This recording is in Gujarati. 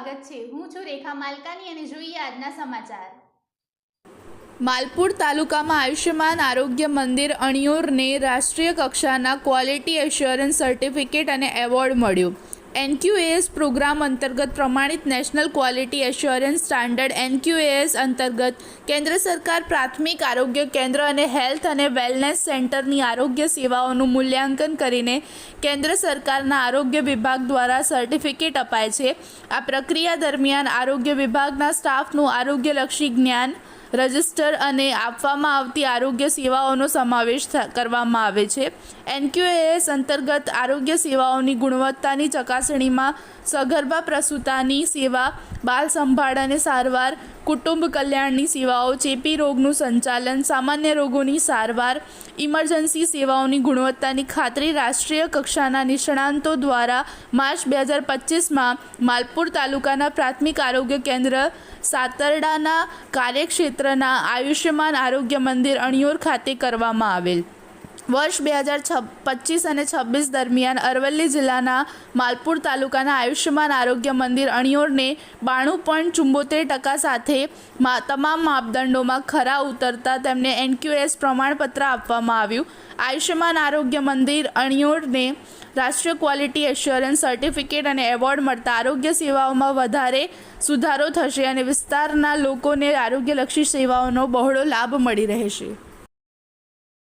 સ્વાગત છે। હું છું રેખા માલકાની અને જોઈએ આજના સમાચાર। માલપુર તાલુકામાં આયુષ્યમાન આરોગ્ય મંદિર અણિયોરને રાષ્ટ્રીય કક્ષાના ક્વોલિટી એશ્યોરન્સ સર્ટિફિકેટ અને એવોર્ડ મળ્યો। NQAS પ્રોગ્રામ અંતર્ગત પ્રમાણિત national quality assurance standard NQAS અંતર્ગત કેન્દ્ર સરકાર પ્રાથમિક આરોગ્ય કેન્દ્ર અને હેલ્થ અને વેલનેસ સેન્ટરની આરોગ્ય સેવાઓનું મૂલ્યાંકન કરીને કેન્દ્ર સરકારના આરોગ્ય વિભાગ દ્વારા સર્ટિફિકેટ અપાય છે। આ પ્રક્રિયા દરમિયાન આરોગ્ય વિભાગના સ્ટાફનું આરોગ્યલક્ષી જ્ઞાન રજિસ્ટર અને આપવામાં આવતી આરોગ્ય સેવાઓનો સમાવેશ કરવામાં આવે છે। NQAS અંતર્ગત આરોગ્ય સેવાઓની ગુણવત્તાની ચકાસણીમાં સગર્ભા પ્રસૂતાની સેવા, બાળ સંભાળ અને સારવાર, કુટુંબ કલ્યાણની સેવાઓ, ચેપી રોગનું સંચાલન, સામાન્ય રોગોની સારવાર, ઇમરજન્સી સેવાઓની ગુણવત્તાની ખાતરી રાષ્ટ્રીય કક્ષાના નિષ્ણાંતો દ્વારા માર્ચ 2025માં માલપુર તાલુકાના પ્રાથમિક આરોગ્ય કેન્દ્ર સાતરડાના કાર્યક્ષેત્રના આયુષ્યમાન આરોગ્ય મંદિર અણિયોર ખાતે કરવામાં આવેલ। વર્ષ 2025 અને 26 દરમિયાન અરવલ્લી જિલ્લાના માલપુર તાલુકાના આયુષ્યમાન આરોગ્ય મંદિર અણિયોરને 92.74% સાથે તમામ માપદંડોમાં ખરા ઉતરતા તેમને NQAS પ્રમાણપત્ર આપવામાં આવ્યું। આયુષ્યમાન આરોગ્ય મંદિર અણિયોરને રાષ્ટ્રીય ક્વોલિટી એશ્યોરન્સ સર્ટિફિકેટ અને એવોર્ડ મળતા આરોગ્ય સેવાઓમાં વધારે સુધારો થશે અને વિસ્તારના લોકોને આરોગ્યલક્ષી સેવાઓનો બહોળો લાભ મળી રહેશે।